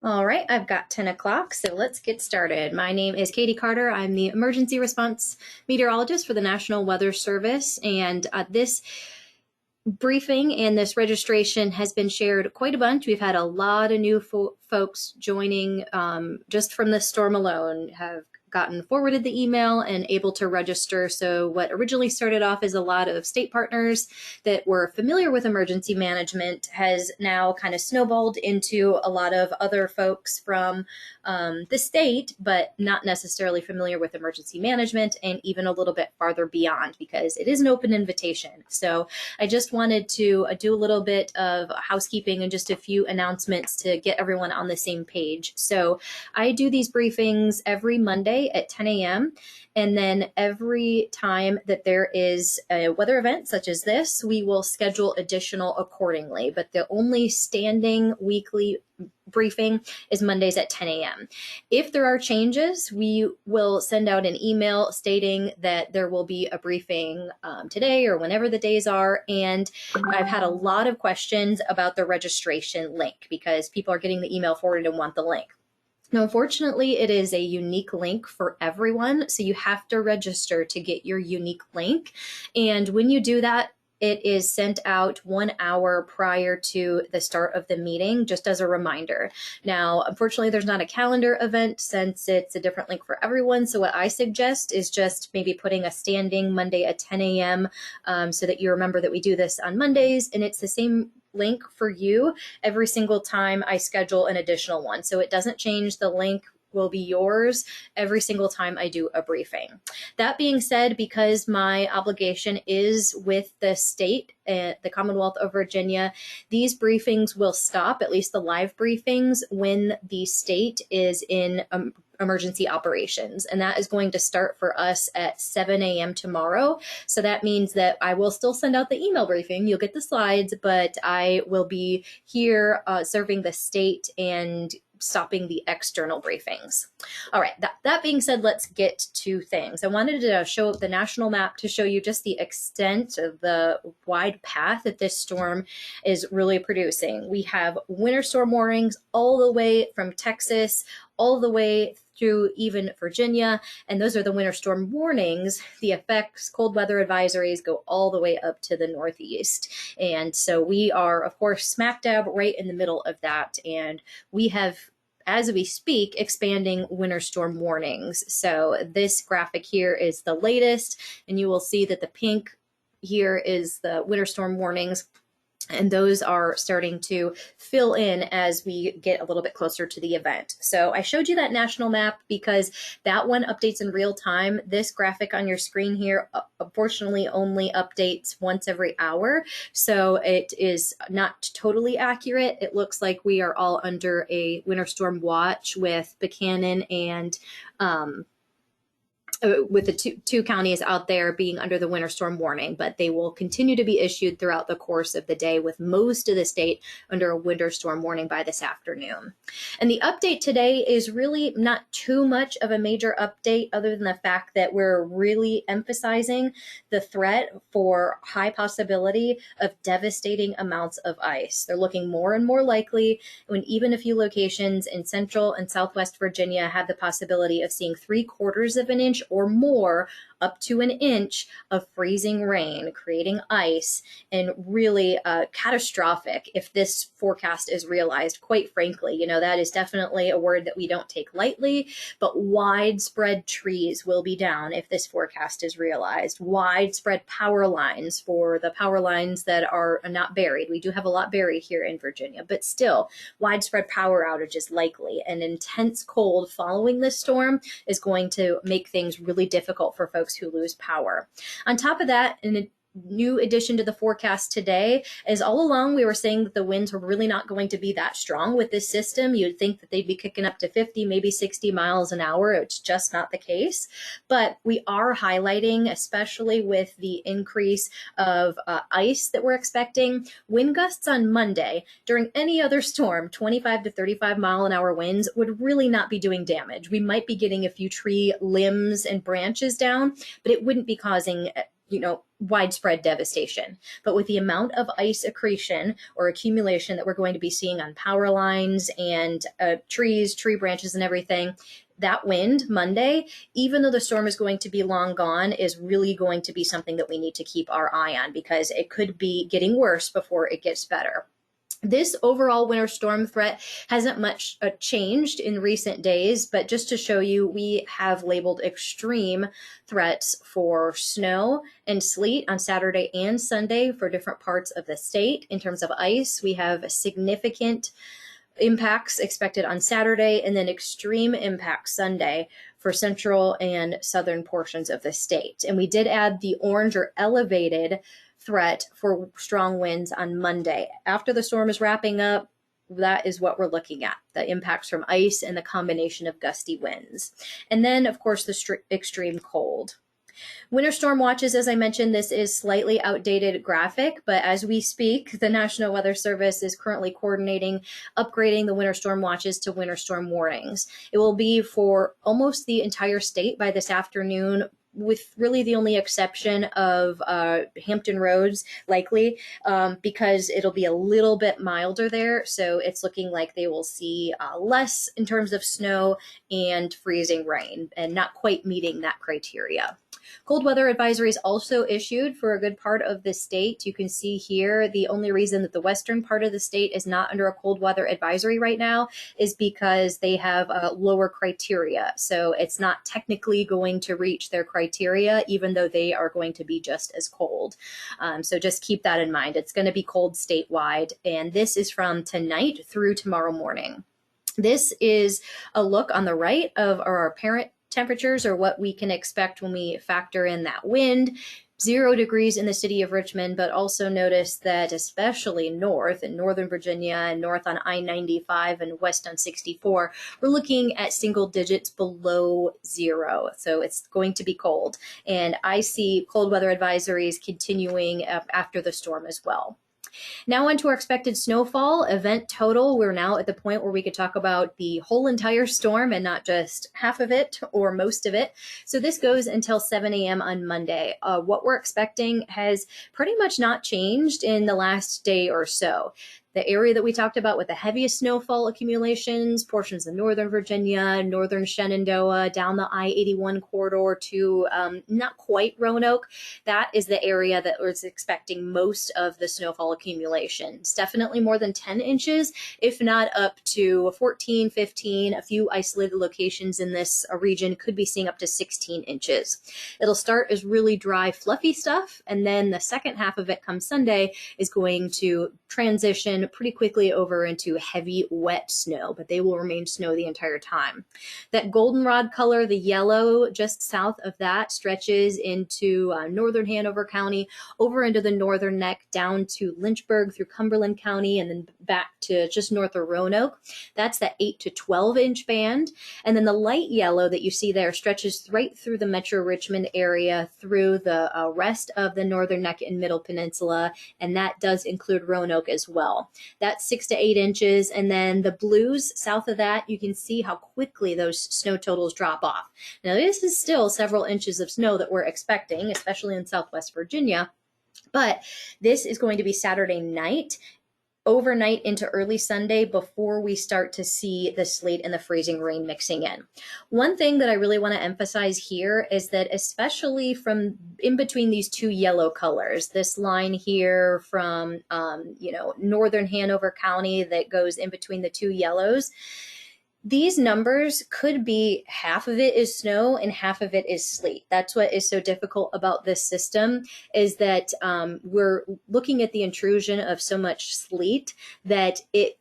All right, I've got 10 o'clock, so let's get started. My name is Katie Carter. I'm the emergency response meteorologist for the National Weather Service, and this briefing and this registration has been shared quite a bunch. We've had a lot of new folks joining just from this storm alone, have gotten forwarded the email and able to register. So what originally started off as a lot of state partners that were familiar with emergency management has now kind of snowballed into a lot of other folks from the state, but not necessarily familiar with emergency management, and even a little bit farther beyond, because it is an open invitation. So I just wanted to do a little bit of housekeeping and just a few announcements to get everyone on the same page. So I do these briefings every Monday at 10 a.m. And then every time that there is a weather event such as this, we will schedule additional accordingly. But the only standing weekly briefing is Mondays at 10 a.m. If there are changes, we will send out an email stating that there will be a briefing today or whenever the days are. And I've had a lot of questions about the registration link because people are getting the email forwarded and want the link. Now, unfortunately, it is a unique link for everyone, so you have to register to get your unique link. And when you do that, it is sent out 1 hour prior to the start of the meeting, just as a reminder. Now, unfortunately, there's not a calendar event since it's a different link for everyone. So what I suggest is just maybe putting a standing Monday at 10 a.m. So that you remember that we do this on Mondays, and it's the same link for you every single time I schedule an additional one. So it doesn't change. The link will be yours every single time I do a briefing. That being said, because my obligation is with the state, the Commonwealth of Virginia, these briefings will stop, at least the live briefings, when the state is in emergency operations. And that is going to start for us at 7 a.m. tomorrow. So that means that I will still send out the email briefing. You'll get the slides, but I will be here serving the state and stopping the external briefings. All right, that being said, let's get to things. I wanted to show up the national map to show you just the extent of the wide path that this storm is really producing. We have winter storm warnings all the way from Texas, all the way through even Virginia, and those are the winter storm warnings. The effects, cold weather advisories go all the way up to the Northeast. And so we are, of course, smack dab right in the middle of that. And we have, as we speak, expanding winter storm warnings. So this graphic here is the latest, and you will see that the pink here is the winter storm warnings. And those are starting to fill in as we get a little bit closer to the event. So I showed you that national map because that one updates in real time. This graphic on your screen here, unfortunately, only updates once every hour. So it is not totally accurate. It looks like we are all under a winter storm watch with Buchanan and with the two counties out there being under the winter storm warning, but they will continue to be issued throughout the course of the day, with most of the state under a winter storm warning by this afternoon. And the update today is really not too much of a major update, other than the fact that we're really emphasizing the threat for high possibility of devastating amounts of ice. They're looking more and more likely when even a few locations in central and southwest Virginia have the possibility of seeing 3/4 of an inch or more, up to an inch of freezing rain, creating ice, and really catastrophic if this forecast is realized. Quite frankly, you know, that is definitely a word that we don't take lightly, but widespread trees will be down if this forecast is realized. Widespread power lines, for the power lines that are not buried. We do have a lot buried here in Virginia, but still widespread power outages likely. And intense cold following this storm is going to make things really difficult for folks who lose power. On top of that, in a new addition to the forecast today, is all along we were saying that the winds were really not going to be that strong with this system. You'd think that they'd be kicking up to 50, maybe 60 miles an hour. It's just not the case. But we are highlighting, especially with the increase of ice that we're expecting, wind gusts on Monday. During any other storm, 25 to 35 mile an hour winds would really not be doing damage. We might be getting a few tree limbs and branches down, but it wouldn't be causing widespread devastation. But with the amount of ice accretion or accumulation that we're going to be seeing on power lines and trees, tree branches, and everything, that wind Monday, even though the storm is going to be long gone, is really going to be something that we need to keep our eye on, because it could be getting worse before it gets better. This overall winter storm threat hasn't much changed in recent days, but just to show you, we have labeled extreme threats for snow and sleet on Saturday and Sunday for different parts of the state. In terms of ice, we have significant impacts expected on Saturday, and then extreme impacts Sunday for central and southern portions of the state. And we did add the orange or elevated threat for strong winds on Monday. After the storm is wrapping up, that is what we're looking at, the impacts from ice and the combination of gusty winds. And then, of course, the extreme cold. Winter storm watches, as I mentioned, this is slightly outdated graphic, but as we speak, the National Weather Service is currently coordinating upgrading the winter storm watches to winter storm warnings. It will be for almost the entire state by this afternoon, with really the only exception of Hampton Roads, likely, because it'll be a little bit milder there. So it's looking like they will see less in terms of snow and freezing rain, and not quite meeting that criteria. Cold weather advisories also issued for a good part of the state. You can see here the only reason that the western part of the state is not under a cold weather advisory right now is because they have lower criteria. So it's not technically going to reach their criteria, even though they are going to be just as cold. So just keep that in mind. It's going to be cold statewide, and this is from tonight through tomorrow morning. This is a look on the right of our apparent temperatures, or what we can expect when we factor in that wind. 0 degrees in the city of Richmond, but also notice that especially north in northern Virginia and north on I-95 and west on 64, we're looking at single digits below 0. So it's going to be cold. And I see cold weather advisories continuing after the storm as well. Now on to our expected snowfall event total. We're now at the point where we could talk about the whole entire storm and not just half of it or most of it. So this goes until 7 a.m. on Monday. What we're expecting has pretty much not changed in the last day or so. The area that we talked about with the heaviest snowfall accumulations, portions of northern Virginia, northern Shenandoah, down the I-81 corridor to not quite Roanoke, that is the area that was expecting most of the snowfall accumulation. It's definitely more than 10 inches, if not up to 14, 15. A few isolated locations in this region could be seeing up to 16 inches. It'll start as really dry, fluffy stuff, and then the second half of it come Sunday is going to transition pretty quickly over into heavy, wet snow, but they will remain snow the entire time. That goldenrod color, the yellow just south of that, stretches into northern Hanover County, over into the northern neck, down to Lynchburg through Cumberland County, and then back to just north of Roanoke. That's the 8 to 12 inch band. And then the light yellow that you see there stretches right through the Metro Richmond area, through the rest of the northern neck and middle peninsula, and that does include Roanoke as well. That's 6 to 8 inches. And then the blues south of that, you can see how quickly those snow totals drop off. Now, this is still several inches of snow that we're expecting, especially in Southwest Virginia, but this is going to be Saturday night, overnight into early Sunday, before we start to see the sleet and the freezing rain mixing in. One thing that I really want to emphasize here is that, especially from in between these two yellow colors, this line here from northern Hanover County that goes in between the two yellows, these numbers could be half of it is snow and half of it is sleet. That's what is so difficult about this system, is that we're looking at the intrusion of so much sleet that it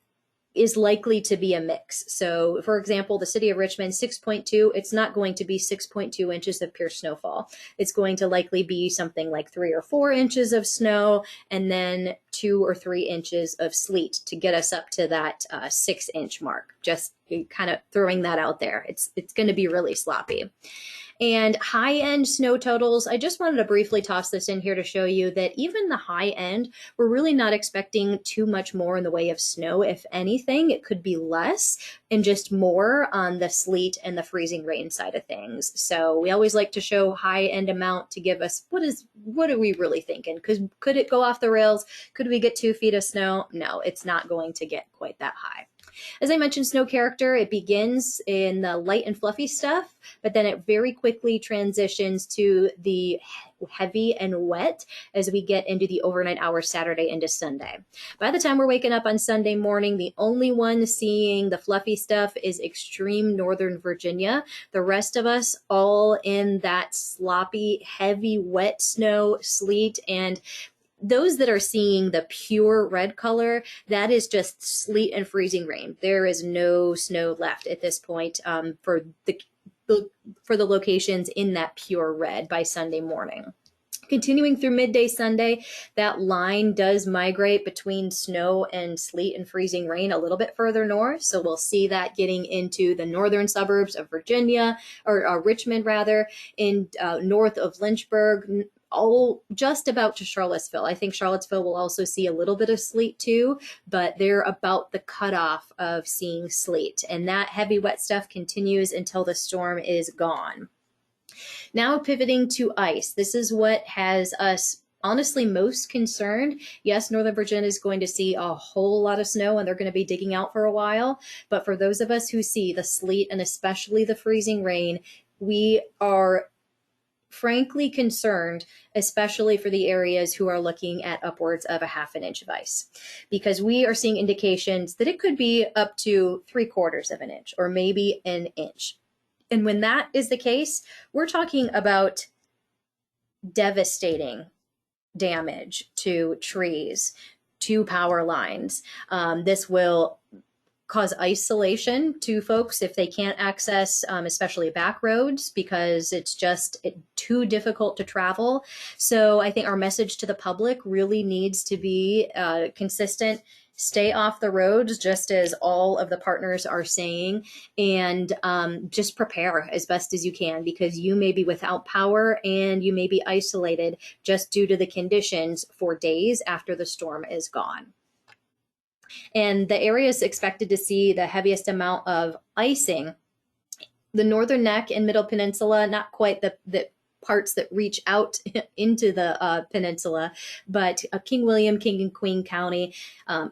is likely to be a mix. So for example, the city of Richmond, 6.2, it's not going to be 6.2 inches of pure snowfall. It's going to likely be something like 3 or 4 inches of snow, and then 2 or 3 inches of sleet to get us up to that 6 inch mark. Just kind of throwing that out there. It's going to be really sloppy. And high end snow totals, I just wanted to briefly toss this in here to show you that even the high end, we're really not expecting too much more in the way of snow. If anything, it could be less and just more on the sleet and the freezing rain side of things. So we always like to show high end amount to give us what are we really thinking? Could it go off the rails? Could we get 2 feet of snow? No, it's not going to get quite that high. As I mentioned, snow character, it begins in the light and fluffy stuff, but then it very quickly transitions to the heavy and wet as we get into the overnight hours Saturday into Sunday. By the time we're waking up on Sunday morning, the only one seeing the fluffy stuff is extreme northern Virginia. The rest of us all in that sloppy, heavy, wet snow, sleet, and those that are seeing the pure red color, that is just sleet and freezing rain. There is no snow left at this point for the locations in that pure red by Sunday morning. Continuing through midday Sunday, that line does migrate between snow and sleet and freezing rain a little bit further north. So we'll see that getting into the northern suburbs of Virginia, or Richmond rather, in north of Lynchburg, all just about to Charlottesville. I think Charlottesville will also see a little bit of sleet too, but they're about the cutoff of seeing sleet. And that heavy wet stuff continues until the storm is gone. Now pivoting to ice. This is what has us honestly most concerned. Yes, Northern Virginia is going to see a whole lot of snow and they're going to be digging out for a while. But for those of us who see the sleet and especially the freezing rain, we are frankly concerned, especially for the areas who are looking at upwards of a half an inch of ice, because we are seeing indications that it could be up to 3/4 of an inch or maybe an inch. And when that is the case, we're talking about devastating damage to trees, to power lines. This will cause isolation to folks if they can't access, especially back roads, because it's just too difficult to travel. So I think our message to the public really needs to be consistent. Stay off the roads, just as all of the partners are saying, and just prepare as best as you can, because you may be without power and you may be isolated just due to the conditions for days after the storm is gone. And the areas expected to see the heaviest amount of icing, the northern neck and middle peninsula, not quite the parts that reach out into the peninsula, but King William, King and Queen County,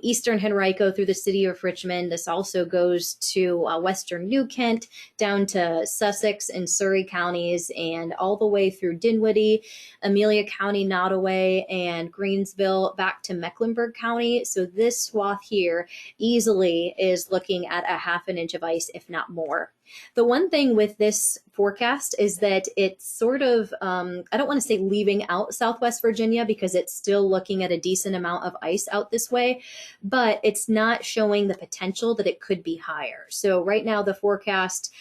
eastern Henrico through the city of Richmond. This also goes to western New Kent, down to Sussex and Surrey counties, and all the way through Dinwiddie, Amelia County, Nottoway, and Greensville, back to Mecklenburg County. So this swath here easily is looking at a half an inch of ice, if not more. The one thing with this forecast is that it's sort of, I don't want to say leaving out Southwest Virginia, because it's still looking at a decent amount of ice out this way, but it's not showing the potential that it could be higher. So right now the forecast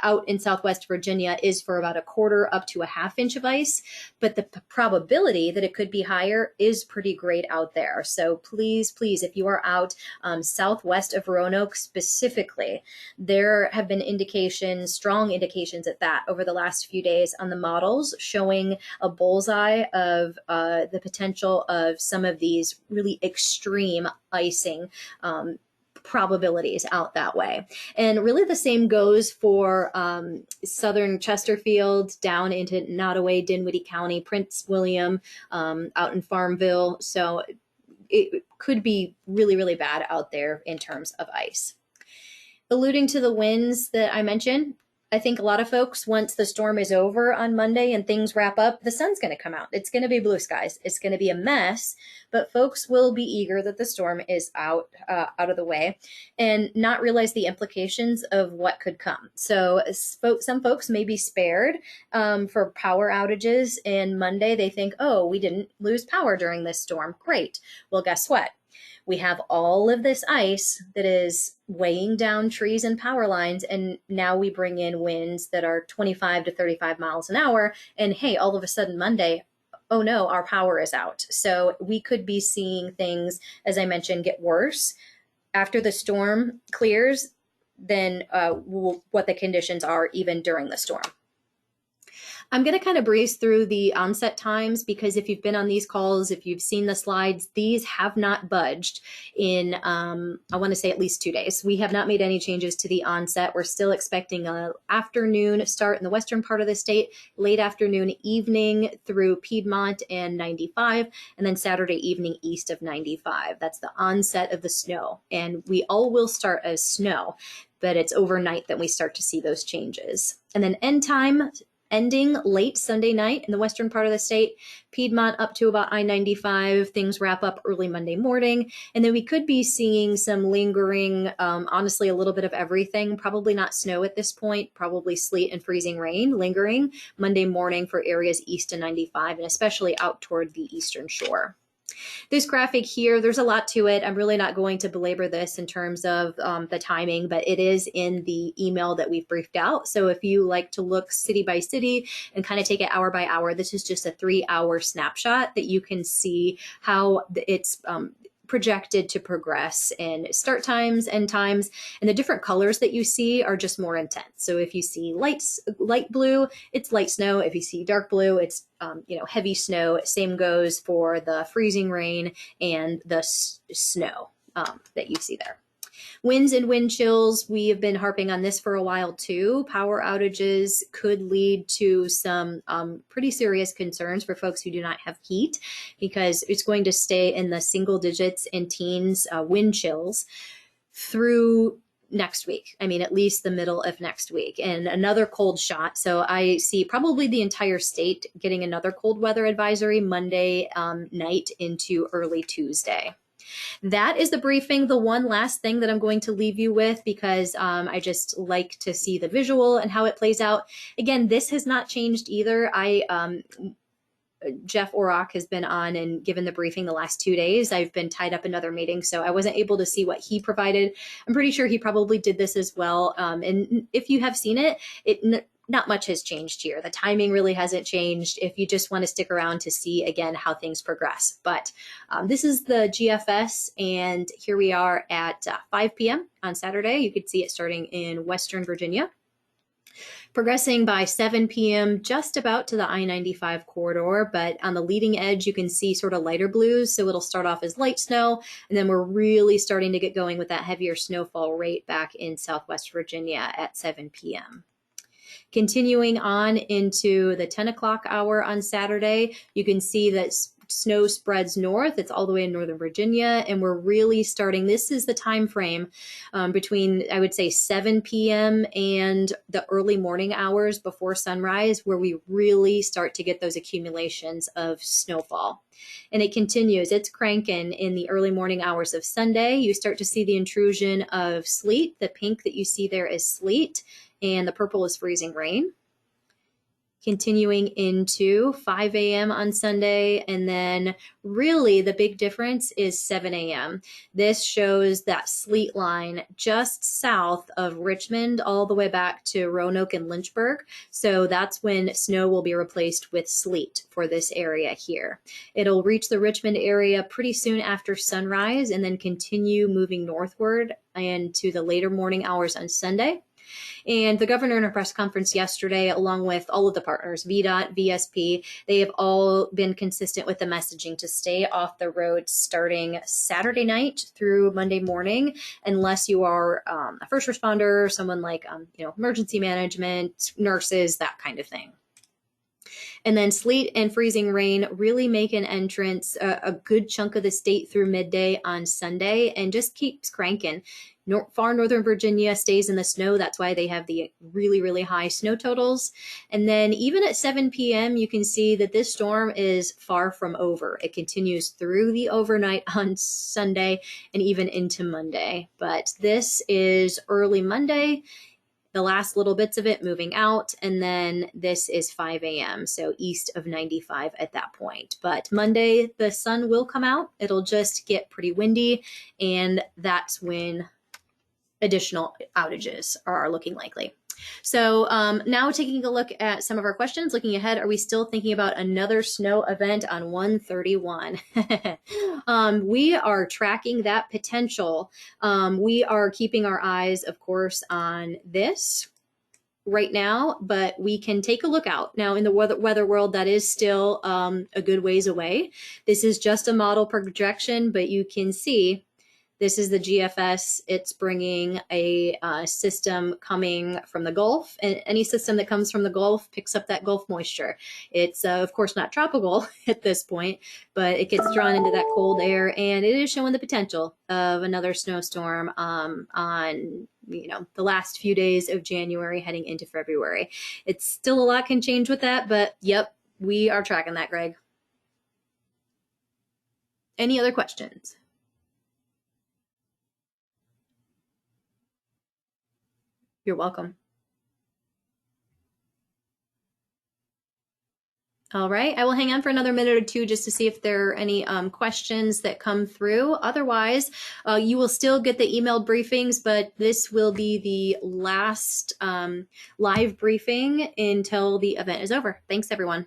out in Southwest Virginia is for about 1/4 up to a half inch of ice, but the probability that it could be higher is pretty great out there. So please, please, if you are out southwest of Roanoke specifically, there have been indications, strong indications at that, over the last few days on the models showing a bullseye of the potential of some of these really extreme icing probabilities out that way. And really the same goes for southern Chesterfield down into Nottoway, Dinwiddie County, Prince William, out in Farmville. So it could be really, really bad out there in terms of ice. Alluding to the winds that I mentioned, I think a lot of folks, once the storm is over on Monday and things wrap up, the sun's going to come out. It's going to be blue skies. It's going to be a mess, but folks will be eager that the storm is out of the way and not realize the implications of what could come. So some folks may be spared for power outages, and Monday they think, oh, we didn't lose power during this storm. Great. Well, guess what? We have all of this ice that is weighing down trees and power lines, and now we bring in winds that are 25 to 35 miles an hour, and hey, all of a sudden Monday, oh no, our power is out. So we could be seeing things, as I mentioned, get worse after the storm clears than what the conditions are even during the storm. I'm going to kind of breeze through the onset times because if you've been on these calls, if you've seen the slides, these have not budged in, I want to say at least 2 days. We have not made any changes to the onset. We're still expecting an afternoon start in the western part of the state, late afternoon, evening through Piedmont and 95, and then Saturday evening east of 95. That's the onset of the snow. And we all will start as snow, but it's overnight that we start to see those changes. And then end time, ending late Sunday night in the western part of the state, Piedmont up to about I-95. Things wrap up early Monday morning. And then we could be seeing some lingering, honestly, a little bit of everything. Probably not snow at this point, probably sleet and freezing rain lingering Monday morning for areas east of 95 and especially out toward the eastern shore. This graphic here, there's a lot to it. I'm really not going to belabor this in terms of the timing, but it is in the email that we've briefed out. So if you like to look city by city and kind of take it hour by hour, this is just a 3-hour snapshot that you can see how it's projected to progress in start times, end times, and the different colors that you see are just more intense. So if you see light blue, it's light snow. If you see dark blue, it's heavy snow. Same goes for the freezing rain and the snow that you see there. Winds and wind chills, we have been harping on this for a while too. Power outages could lead to some pretty serious concerns for folks who do not have heat because it's going to stay in the single digits and teens wind chills through next week. I mean, at least the middle of next week. And another cold shot. So I see probably the entire state getting another cold weather advisory Monday night into early Tuesday. That is the briefing. The one last thing that I'm going to leave you with, because I just like to see the visual and how it plays out. Again, this has not changed either. Jeff Orrock has been on and given the briefing the last 2 days. I've been tied up in other meetings, so I wasn't able to see what he provided. I'm pretty sure he probably did this as well. And if you have seen it, not much has changed here. The timing really hasn't changed if you just want to stick around to see, again, how things progress. But this is the GFS, and here we are at 5 p.m. on Saturday. You could see it starting in Western Virginia. Progressing by 7 p.m., just about to the I-95 corridor, but on the leading edge, you can see sort of lighter blues. So it'll start off as light snow, and then we're really starting to get going with that heavier snowfall rate back in Southwest Virginia at 7 p.m. Continuing on into the 10 o'clock hour on Saturday, you can see that snow spreads north. It's all the way in Northern Virginia, and we're really starting. This is the time frame between, I would say, 7 p.m. and the early morning hours before sunrise, where we really start to get those accumulations of snowfall. And it continues. It's cranking in the early morning hours of Sunday. You start to see the intrusion of sleet. The pink that you see there is sleet, and the purple is freezing rain. Continuing into 5 a.m. on Sunday, and then really the big difference is 7 a.m. This shows that sleet line just south of Richmond all the way back to Roanoke and Lynchburg. So that's when snow will be replaced with sleet for this area here. It'll reach the Richmond area pretty soon after sunrise and then continue moving northward into the later morning hours on Sunday. And the governor in a press conference yesterday, along with all of the partners, VDOT, VSP, they have all been consistent with the messaging to stay off the road starting Saturday night through Monday morning, unless you are a first responder, someone like emergency management, nurses, that kind of thing. And then sleet and freezing rain really make an entrance a good chunk of the state through midday on Sunday and just keeps cranking. Far northern Virginia stays in the snow. That's why they have the really, really high snow totals. And then even at 7 p.m., you can see that this storm is far from over. It continues through the overnight on Sunday and even into Monday. But this is early Monday, the last little bits of it moving out, and then this is 5 a.m., so east of 95 at that point. But Monday, the sun will come out. It'll just get pretty windy, and that's when additional outages are looking likely. So now taking a look at some of our questions, looking ahead, are we still thinking about another snow event on 131? We are tracking that potential. We are keeping our eyes, of course, on this. right now, but we can take a look out. Now, in the weather world, that is still a good ways away. This is just a model projection, but you can see this is the GFS. It's bringing a system coming from the Gulf, and any system that comes from the Gulf picks up that Gulf moisture. It's, of course, not tropical at this point, but it gets drawn into that cold air, and it is showing the potential of another snowstorm on the last few days of January heading into February. It's still a lot can change with that, but yep, we are tracking that, Greg. Any other questions? You're welcome. All right, I will hang on for another minute or two just to see if there are any questions that come through. Otherwise, you will still get the emailed briefings, but this will be the last live briefing until the event is over. Thanks, everyone.